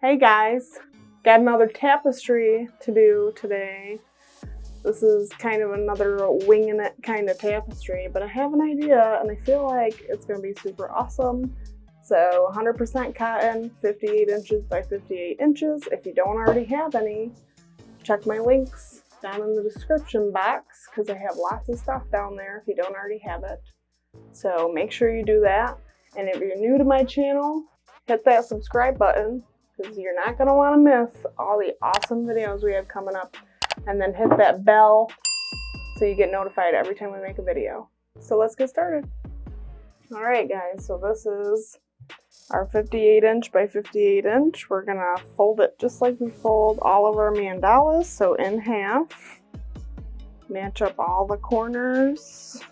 Hey guys, got another tapestry to do today. This is kind of another winging it kind of tapestry, but I have an idea and I feel like it's going to be super awesome. So 100% cotton, 58 inches by 58 inches. If you don't already have any, check my links down in the description box because I have lots of stuff down there if you don't already have it. So make sure you do that. And if you're new to my channel, hit that subscribe button because you're not going to want to miss all the awesome videos we have coming up. And then hit that bell so you get notified every time we make a video. So let's get started. All right guys, so this is our 58 inch by 58 inch. We're gonna fold it just like we fold all of our mandalas, so in half. Match up all the corners.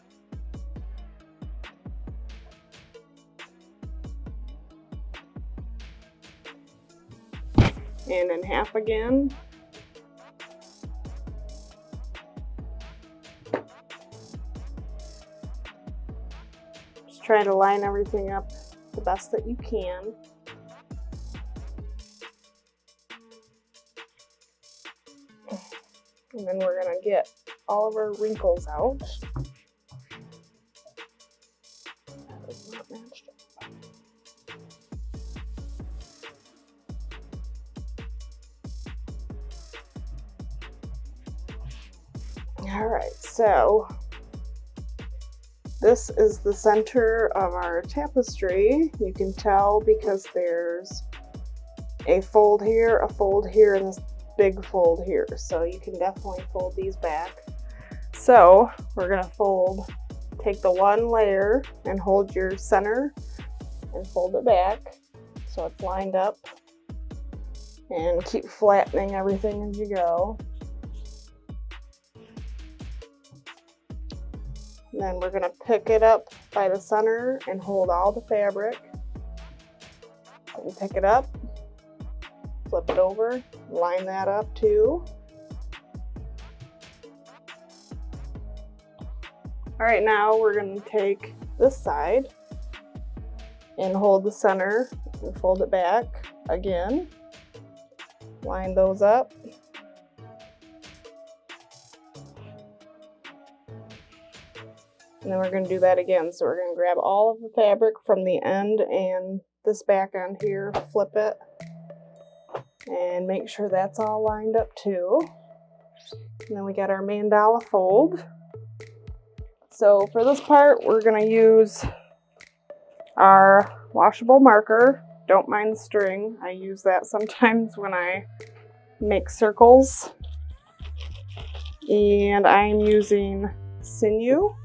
And in half again. Just try to line everything up the best that you can. And then we're gonna get all of our wrinkles out. That is not matched up. All right, so this is the center of our tapestry. You can tell because there's a fold here, and this big fold here. So you can definitely fold these back. So we're gonna take the one layer and hold your center and fold it back so it's lined up. And keep flattening everything as you go. And then we're going to pick it up by the center and hold all the fabric. And pick it up, flip it over, line that up too. All right, now we're going to take this side and hold the center and fold it back again. Line those up. And then we're going to do that again. So we're going to grab all of the fabric from the end and this back end here, flip it, and make sure that's all lined up too. And then we got our mandala fold. So for this part, we're going to use our washable marker. Don't mind the string. I use that sometimes when I make circles. And I'm using Sinew.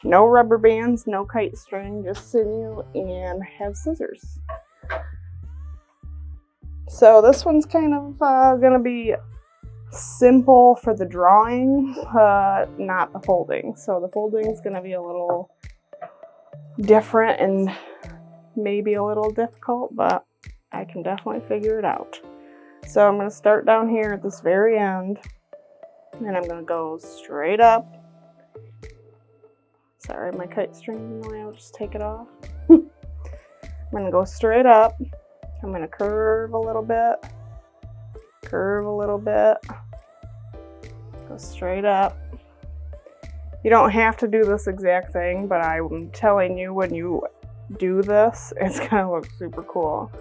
No rubber bands, no kite string, just Sinew, and have scissors. So this one's kind of gonna be simple for the drawing, not the folding. So the folding is gonna be a little different and maybe a little difficult, but I can definitely figure it out. So I'm gonna start down here at this very end, and I'm gonna go straight up. Sorry, my kite string in the way, I'll just take it off. I'm gonna go straight up. I'm gonna curve a little bit, go straight up. You don't have to do this exact thing, but I'm telling you, when you do this, it's gonna look super cool.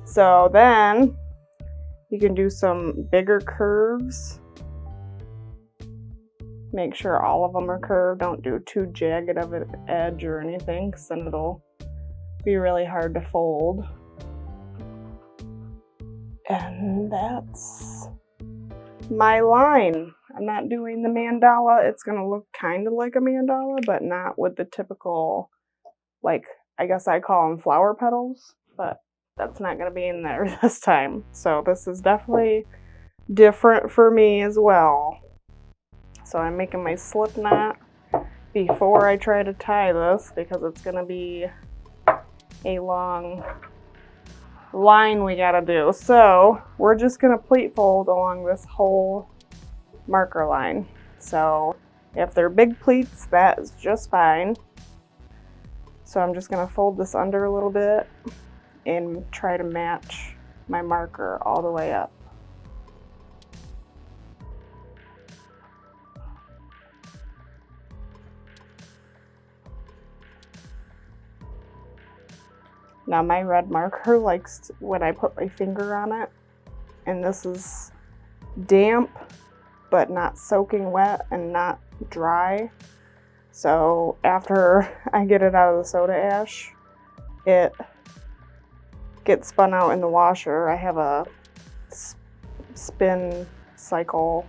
So then you can do some bigger curves. Make sure all of them are curved. Don't do too jagged of an edge or anything, because then it'll be really hard to fold. And that's my line. I'm not doing the mandala. It's gonna look kind of like a mandala, but not with the typical, like, I guess I call them flower petals, but that's not gonna be in there this time. So this is definitely different for me as well. So I'm making my slip knot before I try to tie this because it's going to be a long line we got to do. So we're just going to pleat fold along this whole marker line. So if they're big pleats, that is just fine. So I'm just gonna fold this under a little bit and try to match my marker all the way up. Now my red marker likes when I put my finger on it, and this is damp but not soaking wet and not dry. So after I get it out of the soda ash, it gets spun out in the washer. I have a spin cycle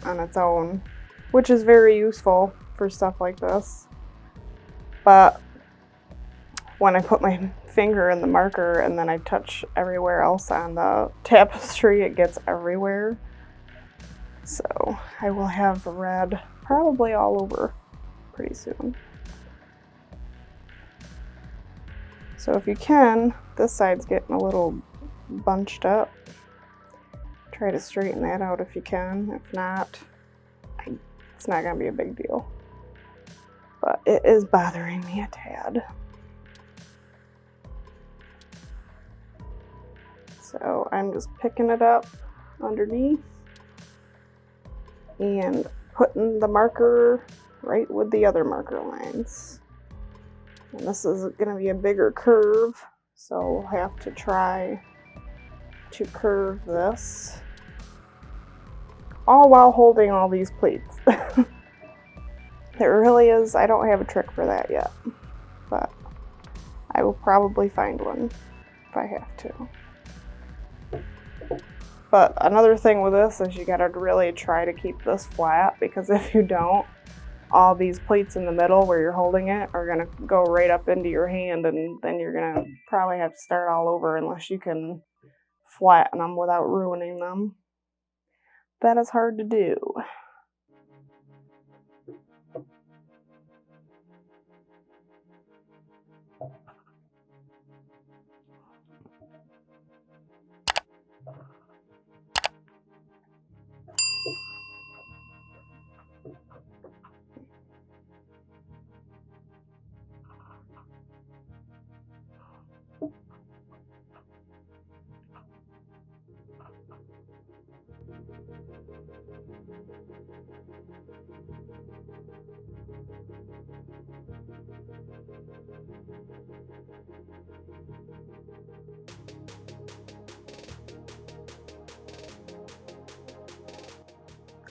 on its own, which is very useful for stuff like this. But when I put my finger in the marker and then I touch everywhere else on the tapestry, it gets everywhere. So I will have red probably all over pretty soon. So if you can, this side's getting a little bunched up. Try to straighten that out if you can. If not, it's not gonna be a big deal. But it is bothering me a tad. So I'm just picking it up underneath and putting the marker right with the other marker lines. And this is going to be a bigger curve, so we'll have to try to curve this, all while holding all these pleats. It really is, I don't have a trick for that yet, but I will probably find one if I have to. But another thing with this is you gotta really try to keep this flat, because if you don't, all these pleats in the middle where you're holding it are gonna go right up into your hand, and then you're gonna probably have to start all over unless you can flatten them without ruining them. That is hard to do.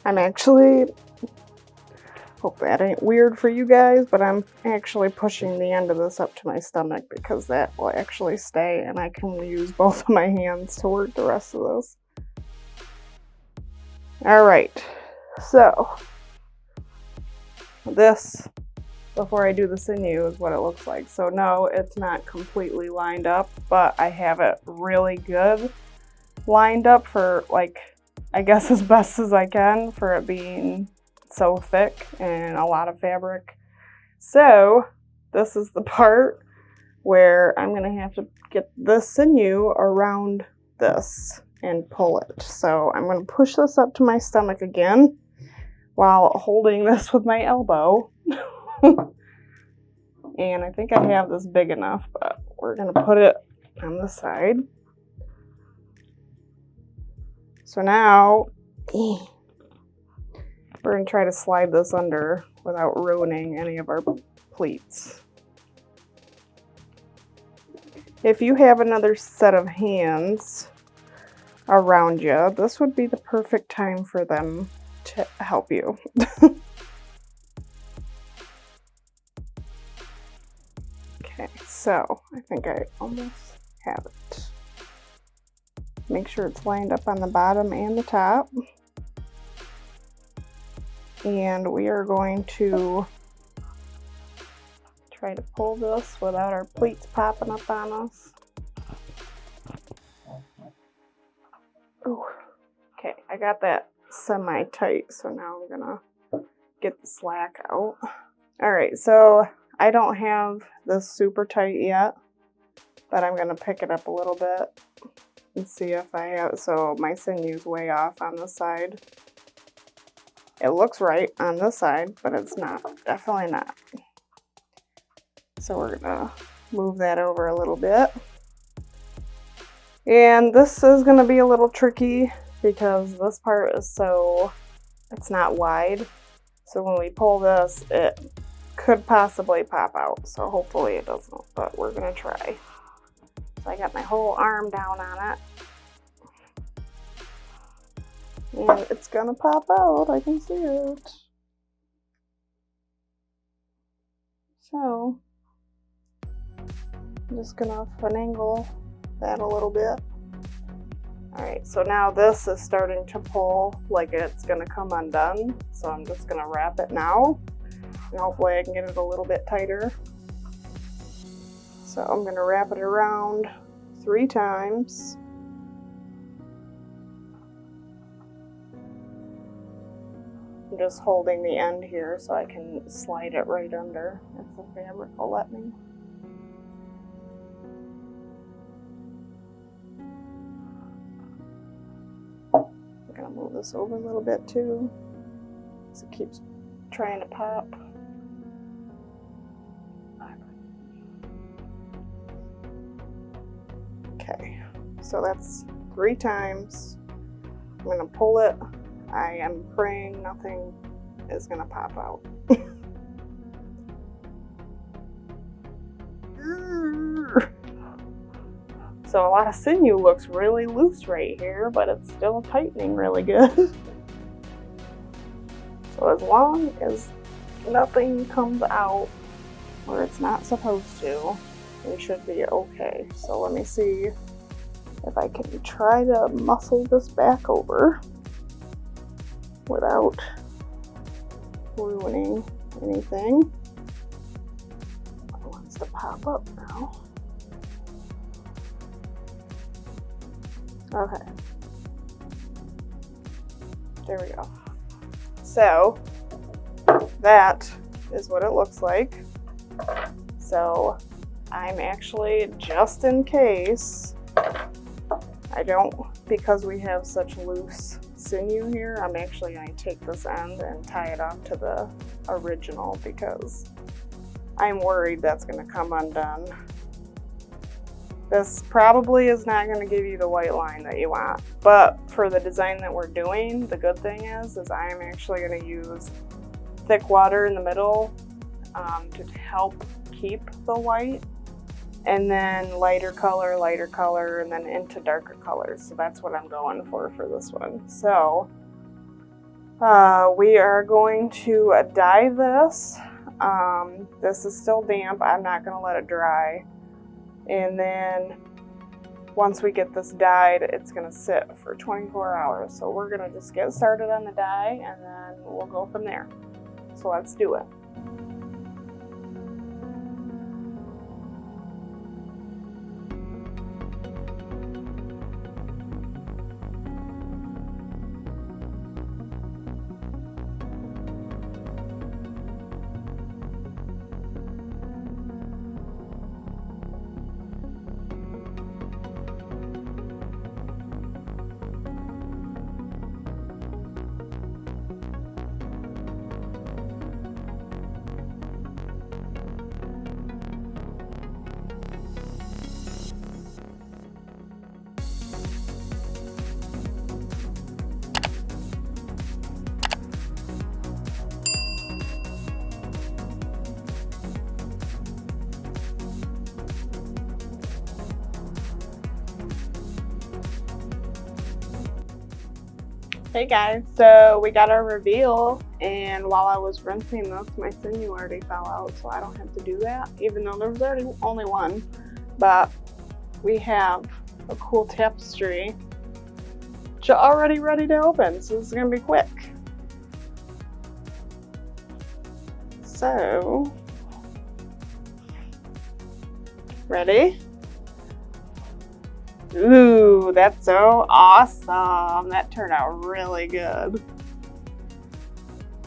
I'm actually, hope that ain't weird for you guys, but I'm actually pushing the end of this up to my stomach because that will actually stay and I can use both of my hands to work the rest of this. Alright, so this, before I do the sinew, is what it looks like. So no, it's not completely lined up, but I have it really good lined up for, like, I guess as best as I can for it being so thick and a lot of fabric. So this is the part where I'm gonna have to get the sinew around this and pull it. So I'm gonna push this up to my stomach again while holding this with my elbow. And I think I have this big enough, but we're gonna put it on the side. So now, we're going to try to slide this under without ruining any of our pleats. If you have another set of hands around you, this would be the perfect time for them to help you. Okay, so I think I almost have it. Make sure it's lined up on the bottom and the top. And we are going to try to pull this without our pleats popping up on us. Ooh. Okay, I got that semi-tight, so now I'm gonna get the slack out. Alright, so I don't have this super tight yet, but I'm gonna pick it up a little bit and see if I have, so my sinew's way off on this side. It looks right on this side, but it's not, definitely not. So we're gonna move that over a little bit. And this is gonna be a little tricky because this part is it's not wide. So when we pull this, it could possibly pop out. So hopefully it doesn't, but we're gonna try. So I got my whole arm down on it. And it's gonna pop out, I can see it. So I'm just gonna finagle that a little bit. Alright, so now this is starting to pull like it's gonna come undone. So I'm just gonna wrap it now. And hopefully I can get it a little bit tighter. So I'm gonna wrap it around 3 times. I'm just holding the end here so I can slide it right under if the fabric will let me. I'm gonna move this over a little bit too, because it keeps trying to pop. Okay, so that's 3 times. I'm gonna pull it. I am praying nothing is gonna pop out. So a lot of sinew looks really loose right here, but it's still tightening really good. So as long as nothing comes out where it's not supposed to, we should be okay. So let me see if I can try to muscle this back over without ruining anything. It wants to pop up now. Okay. There we go. So that is what it looks like. So I'm actually, just in case, because we have such loose sinew here, I'm actually going to take this end and tie it off to the original because I'm worried that's going to come undone. This probably is not going to give you the white line that you want, but for the design that we're doing, the good thing is I'm actually going to use thick water in the middle to help keep the white, and then lighter color, and then into darker colors. So that's what I'm going for this one. So we are going to dye this. This is still damp. I'm not going to let it dry. And then once we get this dyed, it's going to sit for 24 hours. So we're going to just get started on the dye and then we'll go from there. So let's do it. Hey guys, so we got our reveal, and while I was rinsing this, my sinew already fell out, so I don't have to do that, even though there's already only one. But we have a cool tapestry already ready to open, so this is gonna be quick. So, ready? Ooh, that's so awesome. That turned out really good.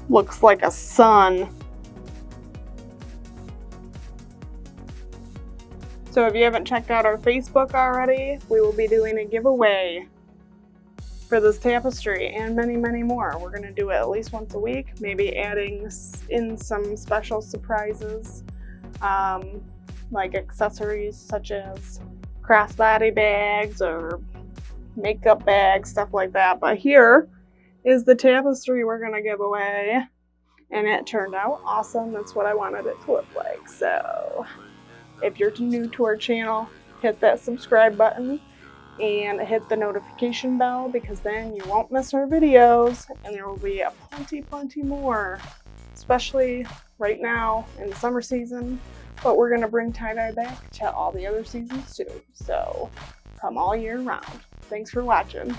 Looks like a sun. So if you haven't checked out our Facebook already, we will be doing a giveaway for this tapestry and many, many more. We're gonna do it at least once a week, maybe adding in some special surprises like accessories such as crossbody bags or makeup bags, stuff like that. But here is the tapestry we're gonna give away, and it turned out awesome. That's what I wanted it to look like. So if you're new to our channel, hit that subscribe button and hit the notification bell, because then you won't miss our videos, and there will be plenty more, especially right now in the summer season. But we're gonna bring tie-dye back to all the other seasons too, so come all year round. Thanks for watching.